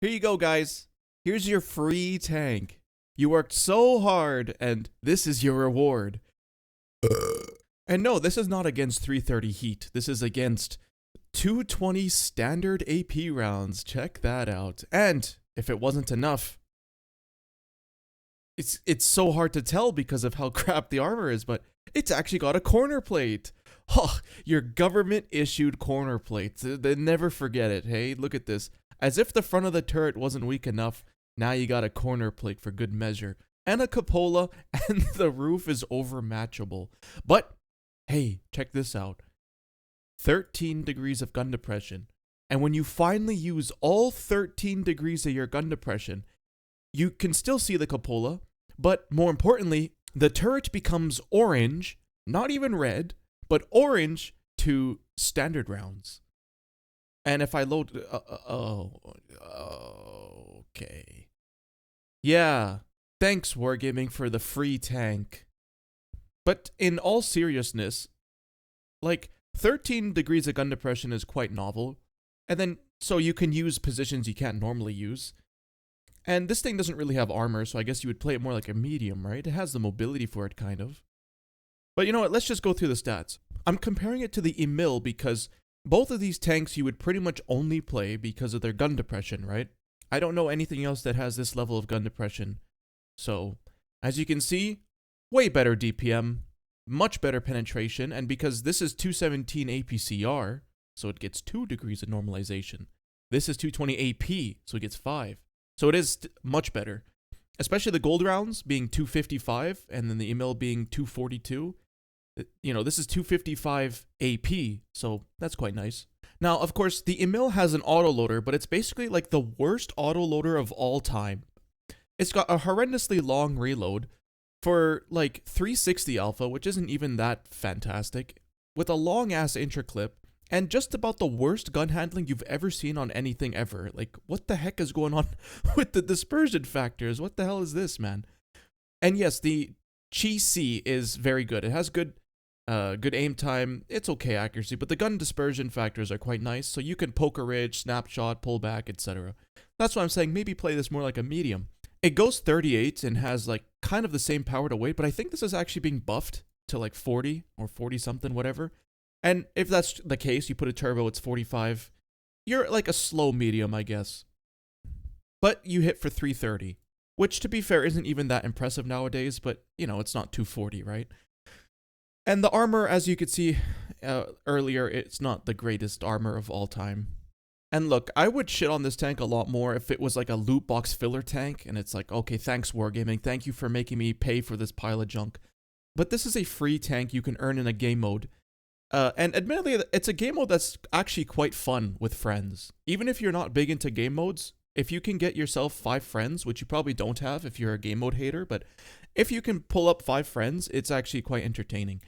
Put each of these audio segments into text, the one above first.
Here you go, guys. Here's your free tank. You worked so hard, and this is your reward. And no, this is not against 330 heat. This is against 220 standard AP rounds. Check that out. And if it wasn't enough, it's so hard to tell because of how crap the armor is, but it's actually got a corner plate. Oh, your government-issued corner plates. They never forget it, hey? Look at this. As if the front of the turret wasn't weak enough, now you got a corner plate for good measure. And a cupola, and the roof is overmatchable. But, hey, check this out. 13 degrees of gun depression. And when you finally use all 13 degrees of your gun depression, you can still see the cupola, but more importantly, the turret becomes orange, not even red, but orange to standard rounds. And if I load... okay. Yeah, thanks Wargaming for the free tank. But in all seriousness, like, 13 degrees of gun depression is quite novel. And then, so you can use positions you can't normally use. And this thing doesn't really have armor, so I guess you would play it more like a medium, right? It has the mobility for it, kind of. But you know what, let's just go through the stats. I'm comparing it to the Emil because both of these tanks you would pretty much only play because of their gun depression, right? I don't know anything else that has this level of gun depression. So, as you can see, way better DPM, much better penetration, and because this is 217 APCR, so it gets 2 degrees of normalization. This is 220 AP, so it gets 5. So it is much better. Especially the gold rounds being 255, and then the Emil being 242. You know, this is 255 AP, so that's quite nice. Now, of course, the Emil has an autoloader, but it's basically like the worst autoloader of all time. It's got a horrendously long reload for like 360 alpha, which isn't even that fantastic, with a long-ass intraclip, and just about the worst gun handling you've ever seen on anything ever. Like, what the heck is going on with the dispersion factors? What the hell is this, man? And yes, the chems is very good. It has good aim time. It's okay accuracy, but the gun dispersion factors are quite nice, so you can poke a ridge, snapshot, pull back, etc. That's why I'm saying maybe play this more like a medium. It goes 38 and has like kind of the same power to weight, but I think this is actually being buffed to like 40 or 40 something, whatever. And if that's the case, you put a turbo, it's 45. You're like a slow medium, I guess. But you hit for 330, which to be fair isn't even that impressive nowadays, but you know, it's not 240, right? And the armor, as you could see earlier, it's not the greatest armor of all time. And look, I would shit on this tank a lot more if it was like a loot box filler tank, and it's like, okay, thanks Wargaming, thank you for making me pay for this pile of junk. But this is a free tank you can earn in a game mode. And admittedly, it's a game mode that's actually quite fun with friends. Even if you're not big into game modes, if you can get yourself 5 friends, which you probably don't have if you're a game mode hater, but if you can pull up 5 friends, it's actually quite entertaining.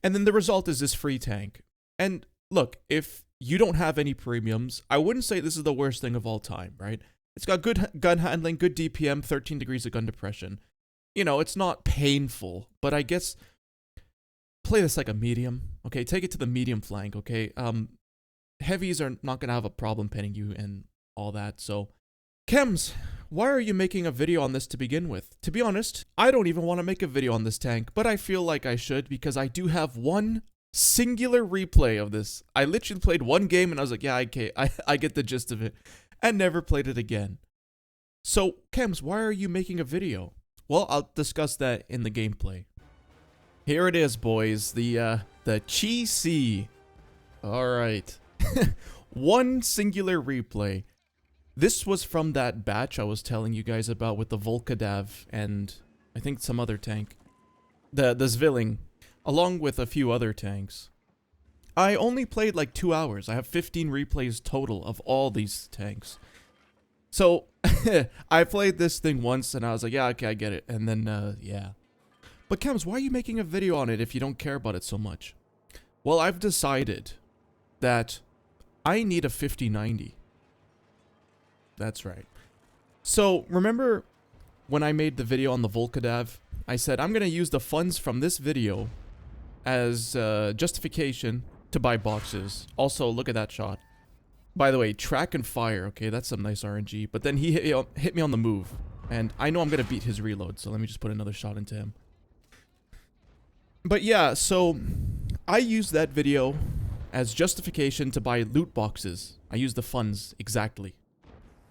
And then the result is this free tank. And look, if you don't have any premiums, I wouldn't say this is the worst thing of all time, right? It's got good gun handling, good DPM, 13 degrees of gun depression. You know, it's not painful, but I guess play this like a medium, okay? Take it to the medium flank, okay? Heavies are not going to have a problem pinning you and all that, so... Chems, why are you making a video on this to begin with? To be honest, I don't even want to make a video on this tank, but I feel like I should because I do have one singular replay of this. I literally played one game and I was like, yeah, okay, I get the gist of it, and never played it again. So, Chems, why are you making a video? Well, I'll discuss that in the gameplay. Here it is, boys, the chems. Alright. One singular replay. This was from that batch I was telling you guys about with the Volkadav and I think some other tank. The Zvilling, along with a few other tanks. I only played like 2 hours. I have 15 replays total of all these tanks. So, I played this thing once and I was like, yeah, okay, I get it. And then, yeah. But Chems, why are you making a video on it if you don't care about it so much? Well, I've decided that I need a 5090. That's right. So, remember when I made the video on the Volkadav? I said I'm going to use the funds from this video as justification to buy boxes. Also, look at that shot. By the way, track and fire. Okay, that's some nice RNG. But then he hit me on the move. And I know I'm going to beat his reload. So let me just put another shot into him. But yeah, so I used that video as justification to buy loot boxes. I used the funds exactly.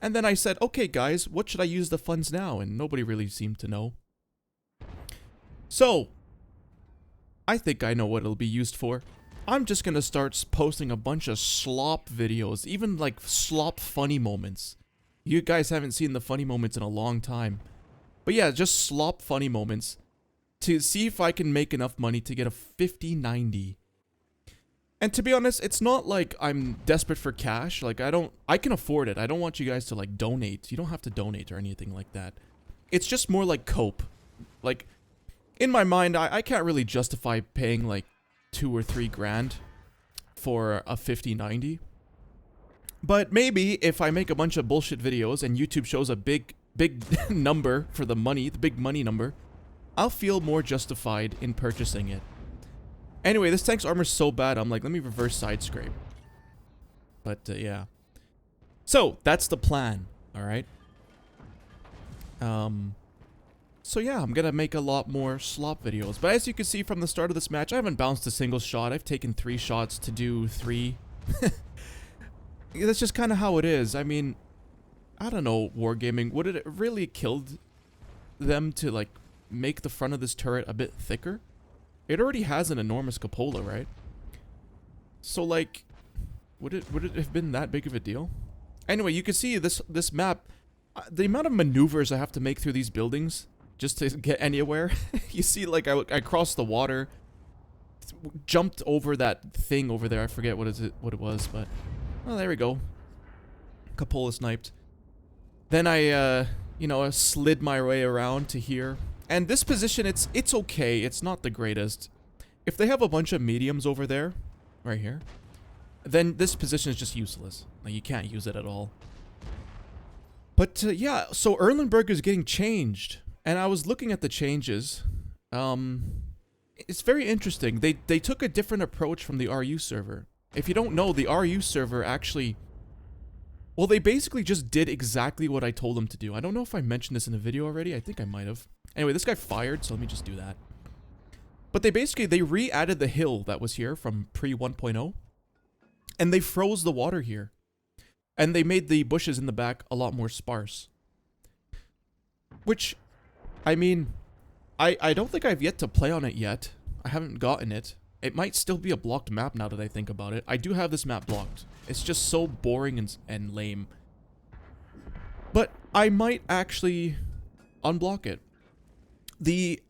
And then I said, okay guys, what should I use the funds now? And nobody really seemed to know. So, I think I know what it'll be used for. I'm just gonna start posting a bunch of slop videos, even like slop funny moments. You guys haven't seen the funny moments in a long time. But yeah, just slop funny moments to see if I can make enough money to get a 5090. And to be honest, it's not like I'm desperate for cash. Like, I can afford it. I don't want you guys to, like, donate. You don't have to donate or anything like that. It's just more like cope. Like, in my mind, I can't really justify paying, like, 2 or 3 grand for a 5090. But maybe if I make a bunch of bullshit videos and YouTube shows a big number for the money, the big money number, I'll feel more justified in purchasing it. Anyway, this tank's armor's so bad, I'm like, let me reverse side scrape. But, yeah. So, that's the plan, alright? So yeah, I'm gonna make a lot more slop videos. But as you can see from the start of this match, I haven't bounced a single shot. I've taken 3 shots to do 3. That's just kind of how it is. I mean, I don't know, Wargaming, would it really killed them to, like, make the front of this turret a bit thicker? It already has an enormous cupola, right? So, like, would it have been that big of a deal? Anyway, you can see this map, the amount of maneuvers I have to make through these buildings just to get anywhere. You see, like, I crossed the water, jumped over that thing over there. I forget what it was, but oh, there we go. Cupola sniped. Then I, you know, slid my way around to here. And this position, it's okay. It's not the greatest. If they have a bunch of mediums over there, right here, then this position is just useless. Like, you can't use it at all. But, yeah, so Erlenberg is getting changed. And I was looking at the changes. It's very interesting. They took a different approach from the RU server. If you don't know, the RU server actually... Well, they basically just did exactly what I told them to do. I don't know if I mentioned this in a video already. I think I might have. Anyway, this guy fired, so let me just do that. But they re-added the hill that was here from pre-1.0. And they froze the water here. And they made the bushes in the back a lot more sparse. Which, I mean, I don't think I've yet to play on it yet. I haven't gotten it. It might still be a blocked map now that I think about it. I do have this map blocked. It's just so boring and lame. But I might actually unblock it. The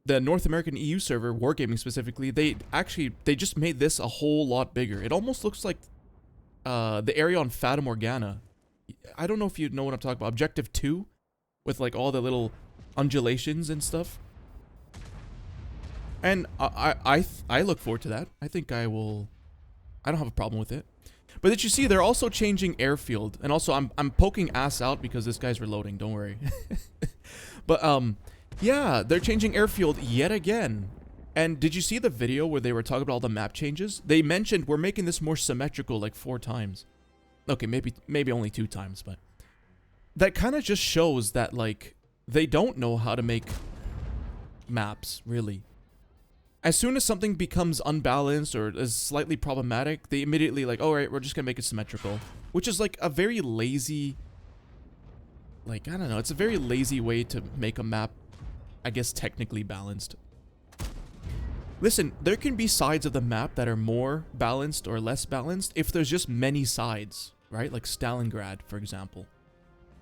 North American EU server, Wargaming specifically, they just made this a whole lot bigger. It almost looks like the area on Fata Morgana. I don't know if you know what I'm talking about. Objective 2, with like all the little undulations and stuff. And I look forward to that. I think I will. I don't have a problem with it. But did you see they're also changing airfield? And also I'm poking ass out because this guy's reloading. Don't worry. But yeah, they're changing airfield yet again. And did you see the video where they were talking about all the map changes? They mentioned we're making this more symmetrical like 4 times. Okay, maybe only 2 times, but that kind of just shows that like they don't know how to make maps, really. As soon as something becomes unbalanced or is slightly problematic, they immediately like, all right, we're just gonna make it symmetrical, which is like a very lazy, like, I don't know, it's a very lazy way to make a map, I guess, technically balanced. Listen, there can be sides of the map that are more balanced or less balanced if there's just many sides, right? Like Stalingrad, for example.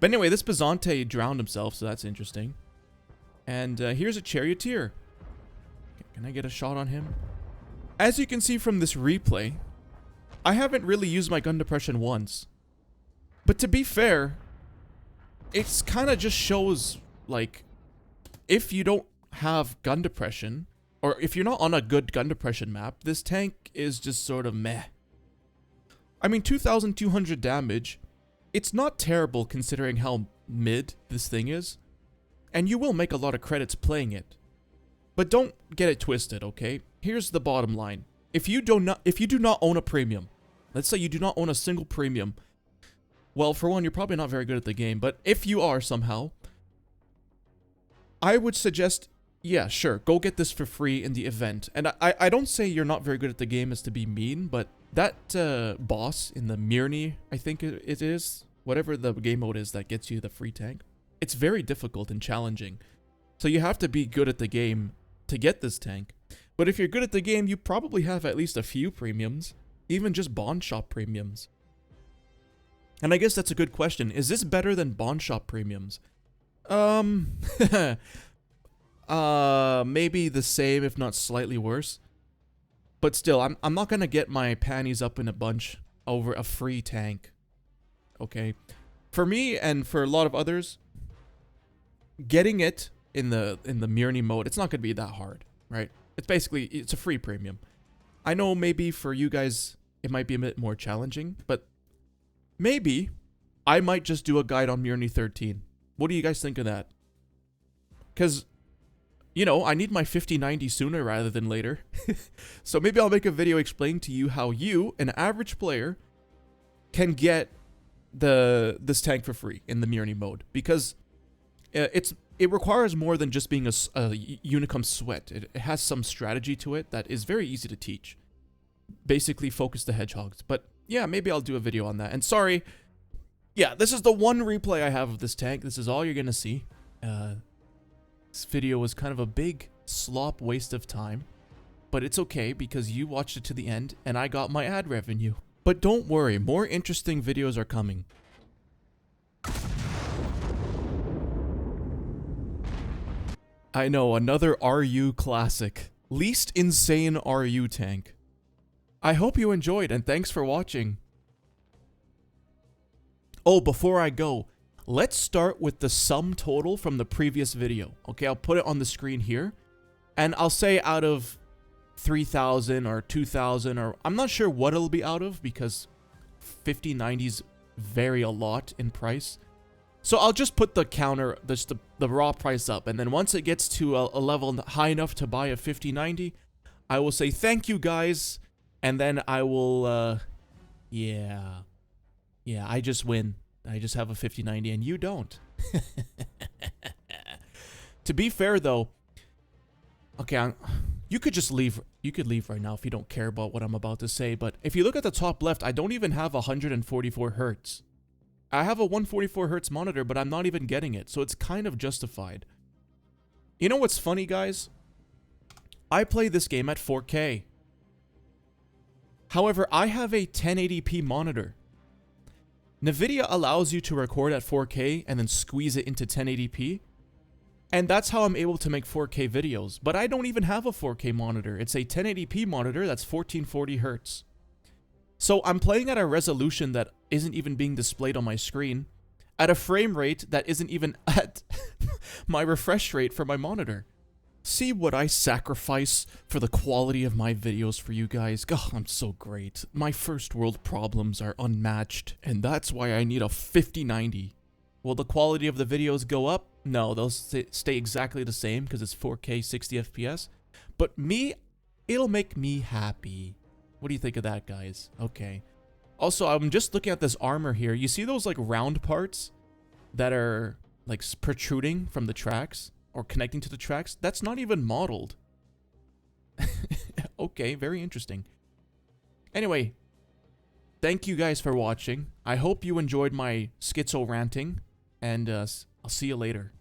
But anyway, this Bazante drowned himself, so that's interesting. And here's a charioteer. Can I get a shot on him? As you can see from this replay, I haven't really used my gun depression once. But to be fair, it's kind of just shows, like, if you don't have gun depression, or if you're not on a good gun depression map, this tank is just sort of meh. I mean, 2,200 damage, it's not terrible considering how mid this thing is. And you will make a lot of credits playing it. But don't get it twisted, okay? Here's the bottom line. If you do not own a premium, Let's say you do not own a single premium. Well, for one, you're probably not very good at the game, but if you are somehow, I would suggest, yeah, sure, go get this for free in the event. And I don't say you're not very good at the game as to be mean, but that boss in the Mirny, I think it is, whatever the game mode is that gets you the free tank, it's very difficult and challenging. So you have to be good at the game to get this tank. But if you're good at the game, you probably have at least a few premiums, even just bond shop premiums. And I guess that's a good question. Is this better than bond shop premiums? Maybe the same, if not slightly worse. But still, I'm not gonna get my panties up in a bunch over a free tank. Okay? For me and for a lot of others, getting it in the Mirny mode, it's not gonna be that hard, right? It's a free premium. I know maybe for you guys it might be a bit more challenging, but maybe I might just do a guide on Mirny 13. What do you guys think of that? Because, you know, I need my 5090 sooner rather than later. So maybe I'll make a video explaining to you how you, an average player, can get this tank for free in the Mirny mode. Because it requires more than just being a Unicum sweat. It has some strategy to it that is very easy to teach. Basically, focus the hedgehogs. But yeah, maybe I'll do a video on that. And sorry, yeah, this is the one replay I have of this tank. This is all you're gonna see. This video was kind of a big slop waste of time. But it's okay because you watched it to the end and I got my ad revenue. But don't worry, more interesting videos are coming. I know, another RU classic. Least insane RU tank. I hope you enjoyed and thanks for watching. Oh, before I go, let's start with the sum total from the previous video. Okay, I'll put it on the screen here. And I'll say out of 3,000 or 2,000 or I'm not sure what it'll be out of because 5090s vary a lot in price. So I'll just put the counter, the raw price up. And then once it gets to a level high enough to buy a 5090, I will say thank you guys. And then I will, yeah, I just win. I just have a 5090 and you don't. To be fair though, okay, you could just leave. You could leave right now if you don't care about what I'm about to say. But if you look at the top left, I don't even have 144 hertz. I have a 144 hertz monitor, but I'm not even getting it. So it's kind of justified. You know what's funny, guys? I play this game at 4K. However, I have a 1080p monitor. NVIDIA allows you to record at 4K and then squeeze it into 1080p. And that's how I'm able to make 4K videos. But I don't even have a 4K monitor. It's a 1080p monitor that's 1440 hertz. So I'm playing at a resolution that isn't even being displayed on my screen. At a frame rate that isn't even at my refresh rate for my monitor. See what I sacrifice for the quality of my videos for you guys. God, I'm so great. My first world problems are unmatched, and that's why I need a 5090. Will the quality of the videos go up? No, they'll stay exactly the same because it's 4K 60 FPS. But me, it'll make me happy. What do you think of that, guys? Okay. Also, I'm just looking at this armor here. You see those like round parts that are like protruding from the tracks? Or connecting to the tracks, that's not even modeled. Okay, very interesting. Anyway, thank you guys for watching. I hope you enjoyed my schizo ranting, and I'll see you later.